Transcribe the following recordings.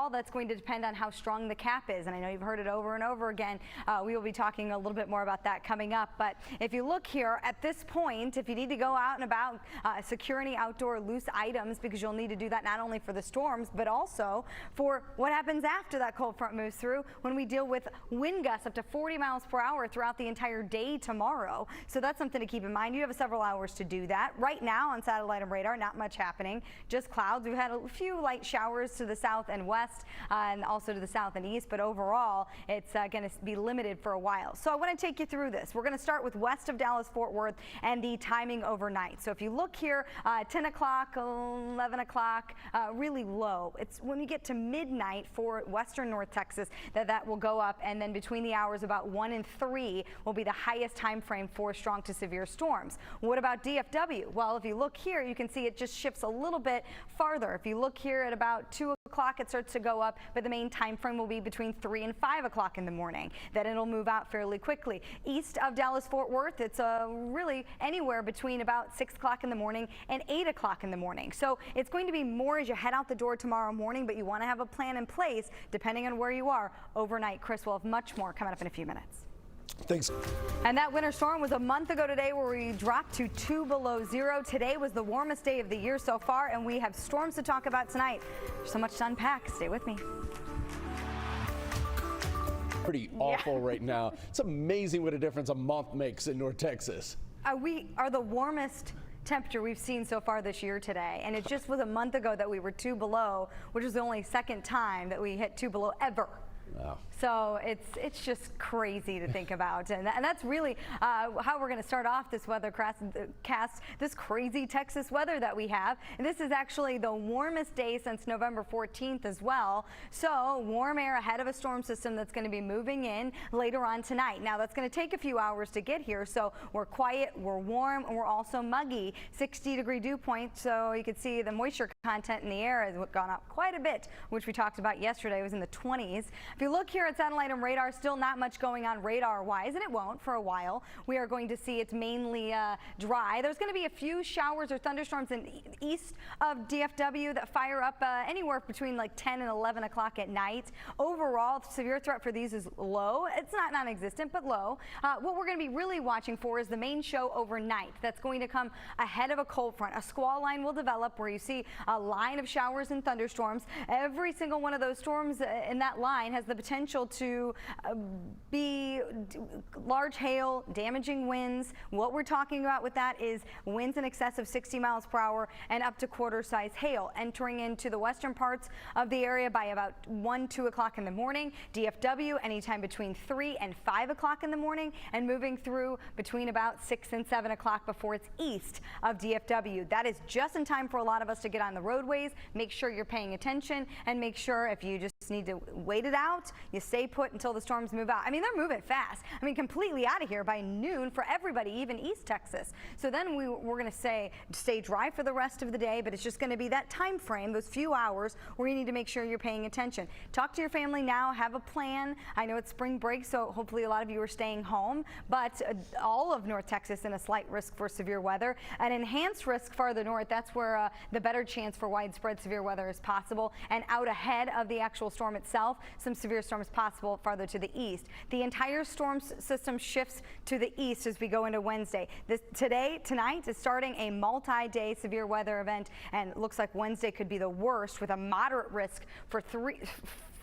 overall, that's going to depend on how strong the cap is. And I know you've heard it over and over again. We will be talking a little bit more about that coming up. But if you look here at this point, if you need to go out and about, secure any outdoor loose items, because you'll need to do that not only for the storms, but also for what happens after that cold front moves through, when we deal with wind gusts up to 40 miles per hour throughout the entire day tomorrow. So that's something to keep in mind. You have several hours to do that. Right now on satellite and radar, not much happening, just clouds. We've had a few light showers to the south and west, and also to the south and east, but overall it's going to be limited for a while. So I want to take you through this. We're going to start with west of Dallas-Fort Worth and the timing overnight. So if you look here, 10 o'clock, 11 o'clock, really low. It's when we get to midnight for western North Texas that will go up, and then between the hours about 1 and 3 will be the highest time frame for strong to severe storms. What about DFW? Well, if you look here, you can see it just shifts a little bit farther. If you look here at about 2 o'clock, it starts to go up, but the main time frame will be between 3 and 5 o'clock in the morning. Then it'll move out fairly quickly. East of Dallas-Fort Worth, it's really anywhere between about 6 o'clock in the morning and 8 o'clock in the morning. So it's going to be more as you head out the door tomorrow morning, but you want to have a plan in place depending on where you are overnight. Chris will have much more coming up in a few minutes. Thanks. And that winter storm was a month ago today, where we dropped to 2 below zero. Today was the warmest day of the year so far, and we have storms to talk about tonight. There's so much to unpack. Stay with me. Pretty awful right now. It's amazing what a difference a month makes in North Texas. We are the warmest temperature we've seen so far this year today, and it just was a month ago that we were 2 below, which is the only second time that we hit 2 below ever. Wow. So it's just crazy to think about, and that's really how we're going to start off this weather cast, this crazy Texas weather that we have. And this is actually the warmest day since November 14th as well. So warm air ahead of a storm system that's going to be moving in later on tonight. Now that's going to take a few hours to get here, so we're quiet, we're warm, and we're also muggy. 60-degree dew point, so you can see the moisture content in the air has gone up quite a bit, which we talked about yesterday. It was in the 20s. If you look here at satellite and radar, still not much going on radar-wise, and it won't for a while. We are going to see it's mainly dry. There's going to be a few showers or thunderstorms in east of DFW that fire up anywhere between like 10 and 11 o'clock at night. Overall, severe threat for these is low. It's not non-existent, but low. What we're going to be really watching for is the main show overnight. That's going to come ahead of a cold front. A squall line will develop where you see a line of showers and thunderstorms. Every single one of those storms in that line has the potential to be large hail, damaging winds. What we're talking about with that is winds in excess of 60 miles per hour and up to quarter-size hail entering into the western parts of the area by about 1, 2 o'clock in the morning. DFW anytime between 3 and 5 o'clock in the morning, and moving through between about 6 and 7 o'clock before it's east of DFW. That is just in time for a lot of us to get on the roadways. Make sure you're paying attention, and make sure if you just need to wait it out, you stay put until the storms move out. I mean, they're moving fast. I mean, completely out of here by noon for everybody, even East Texas. So then we're going to say stay dry for the rest of the day, but it's just going to be that time frame, those few hours, where you need to make sure you're paying attention. Talk to your family now, have a plan. I know it's spring break, so hopefully a lot of you are staying home, but all of North Texas in a slight risk for severe weather. An enhanced risk farther north, that's where the better chance for widespread severe weather is possible. And out ahead of the actual storm itself, some severe storms possible farther to the east. The entire storm system shifts to the east as we go into Wednesday. Tonight is starting a multi-day severe weather event, and it looks like Wednesday could be the worst, with a moderate risk for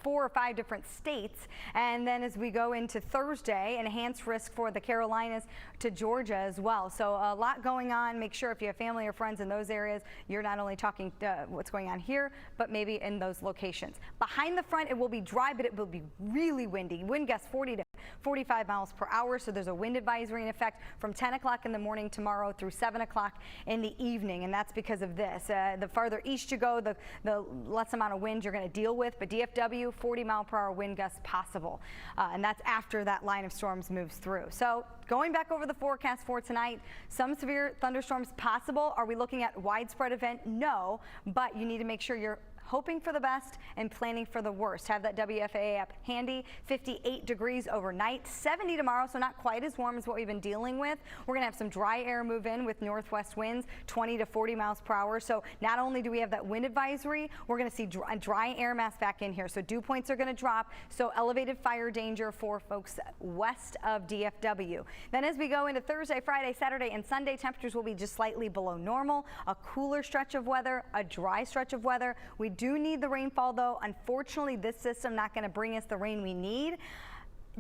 4 or 5 different states. And then as we go into Thursday, enhanced risk for the Carolinas to Georgia as well. So a lot going on. Make sure if you have family or friends in those areas, you're not only talking what's going on here, but maybe in those locations. Behind the front, it will be dry, but it will be really windy. Wind gusts 40 to 45 miles per hour. So there's a wind advisory in effect from 10 o'clock in the morning tomorrow through 7 o'clock in the evening. And that's because of this. The farther east you go, the less amount of wind you're going to deal with. But DFW, 40-mile-per-hour wind gusts possible. And that's after that line of storms moves through. So going back over the forecast for tonight, some severe thunderstorms possible. Are we looking at widespread event? No, but you need to make sure you're hoping for the best and planning for the worst. Have that WFAA app handy. 58 degrees overnight, 70 tomorrow, so not quite as warm as what we've been dealing with. We're going to have some dry air move in with northwest winds, 20 to 40 miles per hour. So not only do we have that wind advisory, we're going to see dry air mass back in here. So dew points are going to drop, so elevated fire danger for folks west of DFW. Then as we go into Thursday, Friday, Saturday, and Sunday, temperatures will be just slightly below normal. A cooler stretch of weather, a dry stretch of weather. We do need the rainfall, though. Unfortunately, this system not going to bring us the rain we need.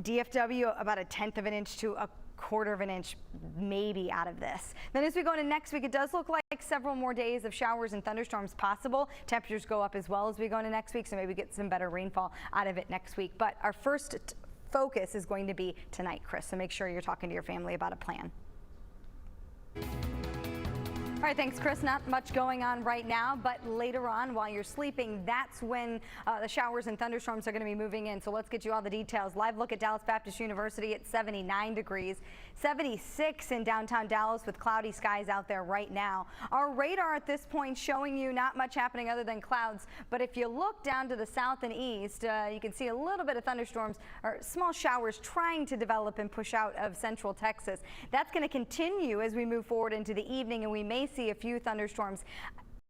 DFW about 1/10 of an inch to a 1/4 of an inch maybe out of this. Then as we go into next week, it does look like several more days of showers and thunderstorms possible. Temperatures go up as well as we go into next week, so maybe get some better rainfall out of it next week. But our first focus is going to be tonight, Chris, so make sure you're talking to your family about a plan. All right, thanks, Chris. Not much going on right now, but later on while you're sleeping, that's when the showers and thunderstorms are going to be moving in. So let's get you all the details. Live look at Dallas Baptist University at 79 degrees, 76 in downtown Dallas with cloudy skies out there right now. Our radar at this point showing you not much happening other than clouds. But if you look down to the south and east, you can see a little bit of thunderstorms or small showers trying to develop and push out of central Texas. That's going to continue as we move forward into the evening, and we may see a few thunderstorms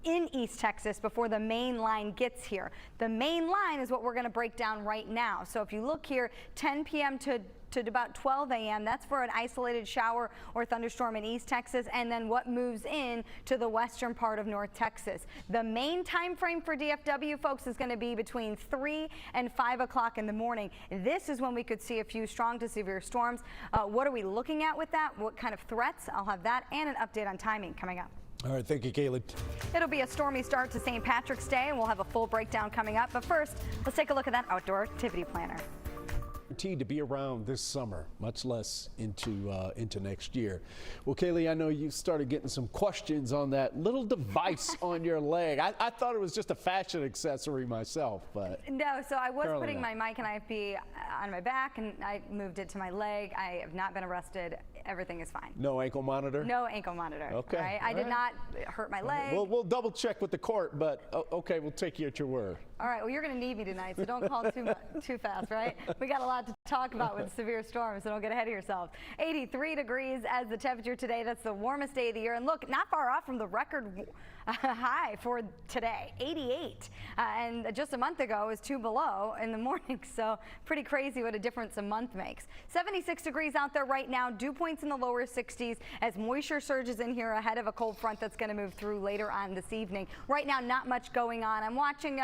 in East Texas before the main line gets here. The main line is what we're going to break down right now. So if you look here, 10 p.m. to about 12 a.m. That's for an isolated shower or thunderstorm in East Texas, and then what moves in to the western part of North Texas. The main time frame for DFW, folks, is going to be between 3 and 5 o'clock in the morning. This is when we could see a few strong to severe storms. What are we looking at with that? What kind of threats? I'll have that and an update on timing coming up. All right, thank you, Kalee. It'll be a stormy start to St. Patrick's Day, and we'll have a full breakdown coming up. But first, let's take a look at that outdoor activity planner. Guaranteed to be around this summer, much less into next year. Well, Kalee, I know you started getting some questions on that little device on your leg. I thought it was just a fashion accessory myself, but no. So I was putting not. my mic and IFB on my back, and I moved it to my leg. I have not been arrested. Everything is fine. No ankle monitor? No ankle monitor. Okay. Right? I did not hurt my leg. We'll double check with the court, but okay, we'll take you at your word. All right. Well, you're going to need me tonight, so don't call too fast, right? We got a lot to talk about with severe storms, so don't get ahead of yourself. 83 degrees as the temperature today. That's the warmest day of the year, and look, not far off from the record high for today, 88. And just a month ago it was 2 below in the morning, so pretty crazy what a difference a month makes. 76 degrees out there right now, dew points in the lower 60s as moisture surges in here ahead of a cold front that's going to move through later on this evening. Right now, not much going on. I'm watching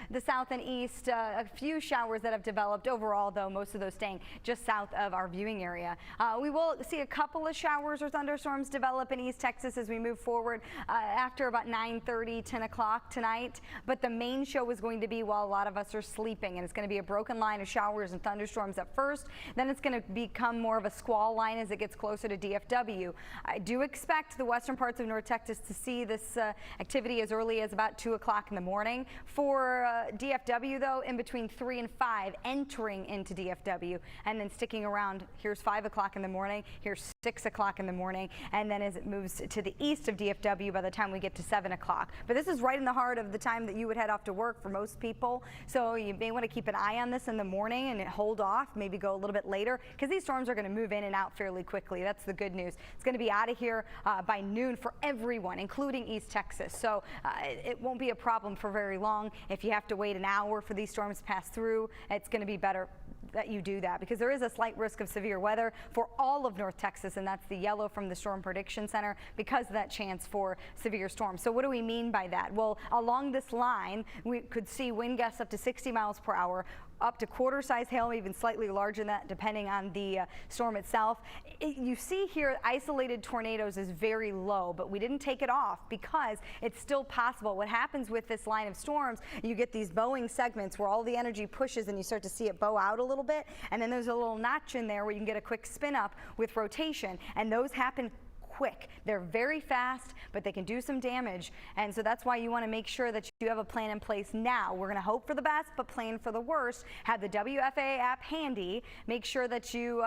the south and east, a few showers that have developed. Overall, though, most of those staying just south of our viewing area. We will see a couple of showers or thunderstorms develop in East Texas as we move forward after about 9:30, 10 o'clock tonight. But the main show is going to be while a lot of us are sleeping, and it's going to be a broken line of showers and thunderstorms at first. Then it's going to become more of a squall line as it gets closer to DFW. I do expect the western parts of North Texas to see this activity as early as about 2 o'clock in the morning. For DFW, though, in between 3 and 5, entering into DFW, and then sticking around. Here's 5 o'clock in the morning, here's 6 o'clock in the morning, and then as it moves to the east of DFW by the time we get to 7 o'clock. But this is right in the heart of the time that you would head off to work for most people, so you may want to keep an eye on this in the morning and hold off, maybe go a little bit later, because these storms are going to move in and out fairly quickly. That's the good news. It's going to be out of here by noon for everyone, including East Texas, so it won't be a problem for very long. If you have to wait an hour for these storms to pass through, it's going to be better that you do that, because there is a slight risk of severe weather for all of North Texas, and that's the yellow from the Storm Prediction Center because of that chance for severe storms. So what do we mean by that? Well, along this line, we could see wind gusts up to 60 miles per hour, up to quarter-size hail, even slightly larger than that, depending on the storm itself. You see here, isolated tornadoes is very low, but we didn't take it off because it's still possible. What happens with this line of storms, you get these bowing segments where all the energy pushes and you start to see it bow out a little bit, and then there's a little notch in there where you can get a quick spin up with rotation, and those happen quick. They're very fast, but they can do some damage, and so that's why you want to make sure that you have a plan in place now. We're going to hope for the best, but plan for the worst. Have the WFAA app handy. Make sure that you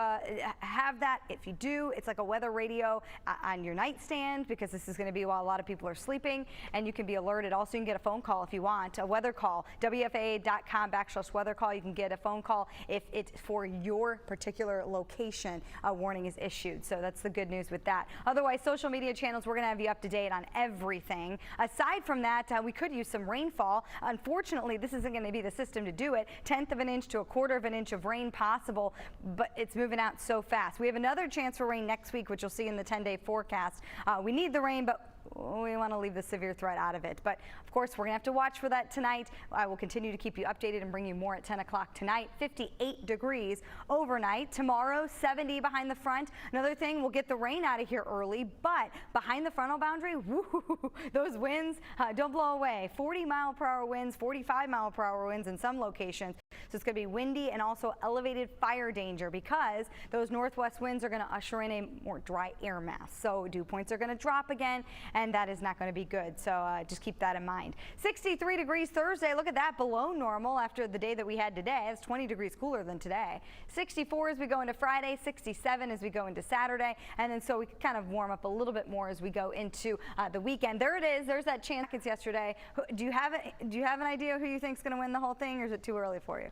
have that. If you do, it's like a weather radio on your nightstand, because this is going to be while a lot of people are sleeping, and you can be alerted. Also, you can get a phone call if you want, a weather call, WFAA.com/weather call. You can get a phone call if it's for your particular location. A warning is issued. So that's the good news with that. Otherwise, social media channels, we're going to have you up to date on everything. Aside from that, we could use some rainfall. Unfortunately, this isn't going to be the system to do it. 1/10 of an inch to 1/4 of an inch of rain possible, but it's moving out so fast. We have another chance for rain next week, which you'll see in the 10-day forecast. We need the rain, but we want to leave the severe threat out of it. But of course, we're going to have to watch for that tonight. I will continue to keep you updated and bring you more at 10 o'clock tonight. 58 degrees overnight. Tomorrow, 70 behind the front. Another thing, we'll get the rain out of here early, but behind the frontal boundary, woo, those winds don't blow away. 40-mile-per-hour winds, 45-mile-per-hour winds in some locations. So it's going to be windy and also elevated fire danger, because those northwest winds are going to usher in a more dry air mass. So dew points are going to drop again, and that is not going to be good. So just keep that in mind. 63 degrees Thursday. Look at that, below normal after the day that we had today. It's 20 degrees cooler than today. 64 as we go into Friday, 67 as we go into Saturday, and then so we can kind of warm up a little bit more as we go into the weekend. There it is. There's that chance yesterday. Do you have an idea who you think is going to win the whole thing, or is it too early for you?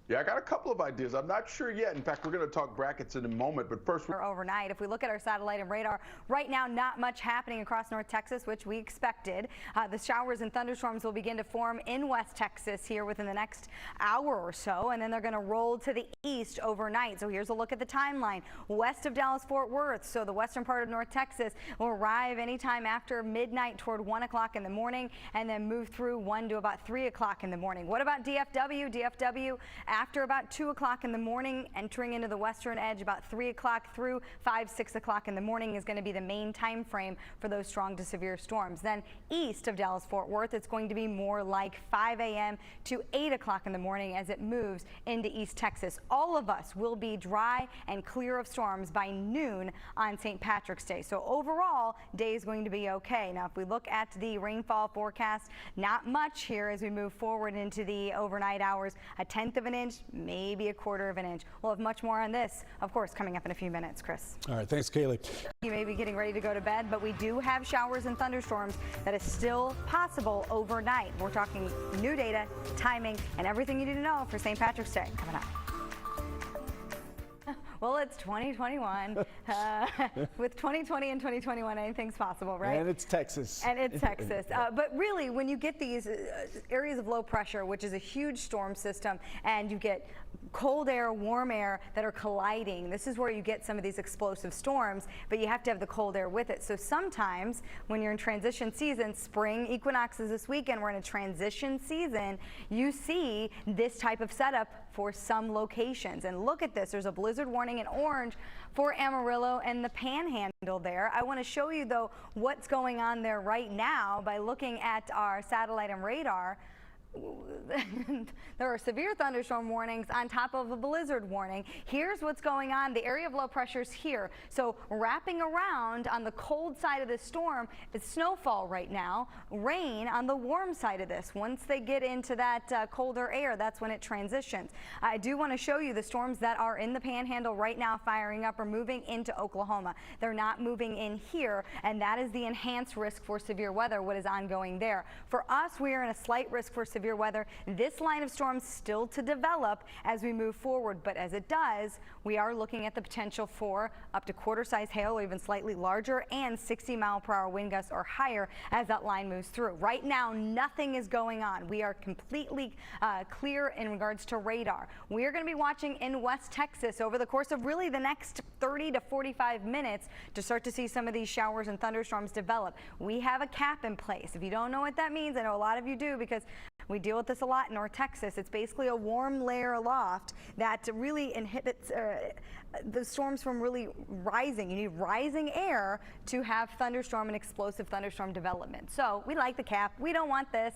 Yeah, I got a couple of ideas. I'm not sure yet. In fact, we're going to talk brackets in a moment, but first we're overnight. If we look at our satellite and radar, right now not much happening across North Texas, which we expected. The showers and thunderstorms will begin to form in West Texas here within the next hour or so, and then they're going to roll to the east overnight. So here's a look at the timeline. West of Dallas-Fort Worth, so the western part of North Texas, will arrive anytime after midnight toward 1 o'clock in the morning, and then move through 1 to about 3 o'clock in the morning. What about DFW? DFW after about 2 o'clock in the morning, entering into the western edge about 3 o'clock through 5, 6 o'clock in the morning is going to be the main time frame for those strong to severe storms. Then east of Dallas-Fort Worth, it's going to be more like 5 a.m. to 8 o'clock in the morning as it moves into East Texas. All of us will be dry and clear of storms by noon on St. Patrick's Day. So overall, day is going to be okay. Now, if we look at the rainfall forecast, not much here as we move forward into the overnight hours. 1/10 of an inch, maybe 1/4 of an inch. We'll have much more on this, of course, coming up in a few minutes. Chris. All right, thanks, Kalee. You may be getting ready to go to bed, but we do have showers and thunderstorms that is still possible overnight. We're talking new data, timing, and everything you need to know for St. Patrick's Day coming up. Well, it's 2021. With 2020 and 2021, anything's possible, right? And it's Texas. And it's Texas. But really, when you get these areas of low pressure, which is a huge storm system, and you get cold air, warm air that are colliding, this is where you get some of these explosive storms, but you have to have the cold air with it. So sometimes when you're in transition season, spring equinox is this weekend, we're in a transition season, you see this type of setup for some locations. And look at this, there's a blizzard warning in orange for Amarillo and the Panhandle there. I want to show you though what's going on there right now by looking at our satellite and radar. There are severe thunderstorm warnings on top of a blizzard warning. Here's what's going on. The area of low pressure is here. So wrapping around on the cold side of the storm is snowfall right now. Rain on the warm side of this. Once they get into that colder air, that's when it transitions. I do want to show you the storms that are in the Panhandle right now firing up or moving into Oklahoma. They're not moving in here, and that is the enhanced risk for severe weather, what is ongoing there. For us, we are in a slight risk for severe weather. This line of storms still to develop as we move forward, but as it does, we are looking at the potential for up to quarter-size hail or even slightly larger and 60-mile-per-hour wind gusts or higher as that line moves through. Right now, nothing is going on. We are completely clear in regards to radar. We are going to be watching in West Texas over the course of really the next 30 to 45 minutes to start to see some of these showers and thunderstorms develop. We have a cap in place. If you don't know what that means, I know a lot of you do because we deal with this a lot in North Texas. It's basically a warm layer aloft that really inhibits the storms from really rising. You need rising air to have thunderstorm and explosive thunderstorm development. So we like the cap. We don't want this.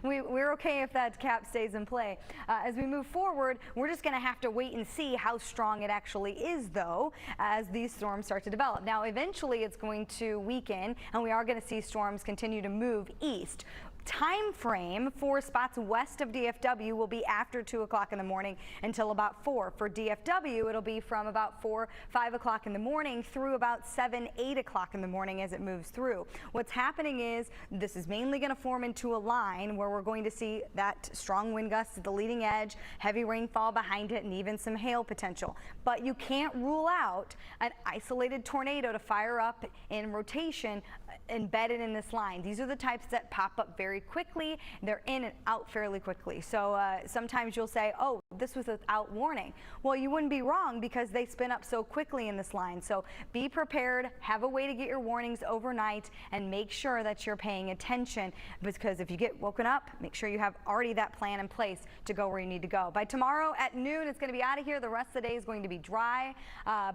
We're okay if that cap stays in play. As we move forward, we're just going to have to wait and see how strong it actually is, though, as these storms start to develop. Now, eventually it's going to weaken, and we are going to see storms continue to move east. time frame for spots west of DFW will be after 2 o'clock in the morning until about 4. For DFW, it'll be from about 4, 5 o'clock in the morning through about 7, 8 o'clock in the morning as it moves through. What's happening is this is mainly going to form into a line where we're going to see that strong wind gusts at the leading edge, heavy rainfall behind it, and even some hail potential. But you can't rule out an isolated tornado to fire up in rotation embedded in this line. These are the types that pop up very quickly. They're in and out fairly quickly. So sometimes you'll say, oh, this was without warning. Well, you wouldn't be wrong because they spin up so quickly in this line. So be prepared, have a way to get your warnings overnight, and make sure that you're paying attention, because if you get woken up, make sure you have already that plan in place to go where you need to go. By tomorrow at noon, it's going to be out of here. The rest of the day is going to be dry,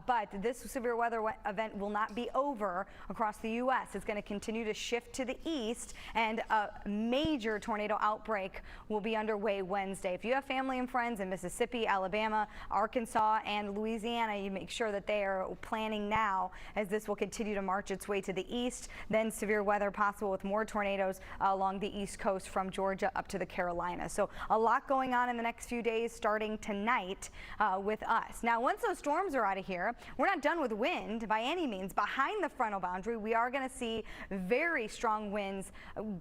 but this severe weather event will not be over across the U.S. It's going to continue to shift to the east, and a major tornado outbreak will be underway Wednesday. If you have family and friends in Mississippi, Alabama, Arkansas, and Louisiana, you make sure that they are planning now, as this will continue to march its way to the east. Then severe weather possible with more tornadoes along the east coast from Georgia up to the Carolinas. So a lot going on in the next few days, starting tonight with us. Now, once those storms are out of here, we're not done with wind by any means. Behind the frontal boundary, we are going to see very strong winds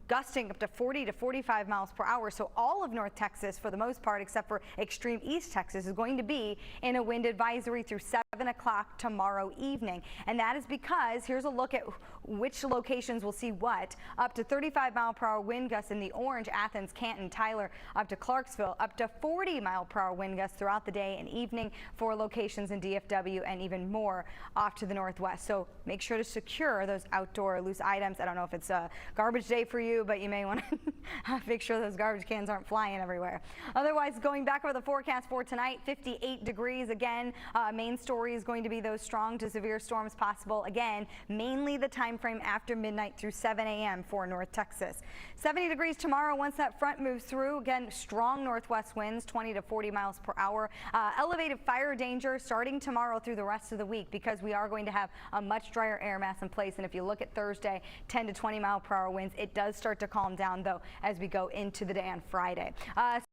gusting up to 40 to 45 miles per hour. So all of North Texas, for the most part, except for extreme East Texas, is going to be in a wind advisory through 7 o'clock tomorrow evening. And that is because, here's a look at which locations will see what. Up to 35 mile per hour wind gusts in the orange, Athens, Canton, Tyler, up to Clarksville, up to 40 mile per hour wind gusts throughout the day and evening for locations in DFW, and even more off to the northwest. So make sure to secure those outdoor loose items. I don't know if it's a garbage day for you, but you may want to make sure those garbage cans aren't flying everywhere. Otherwise, going back over the forecast for tonight, 58 degrees again. Main story is going to be those strong to severe storms possible again, mainly the time frame after midnight through 7 a.m. for North Texas. 70 degrees tomorrow once that front moves through. Again, strong northwest winds, 20 to 40 miles per hour. Elevated fire danger starting tomorrow through the rest of the week, because we are going to have a much drier air mass in place. And if you look at Thursday, 10 to 20 mile per hour winds. It does start to calm down, though, as we go into the day on Friday.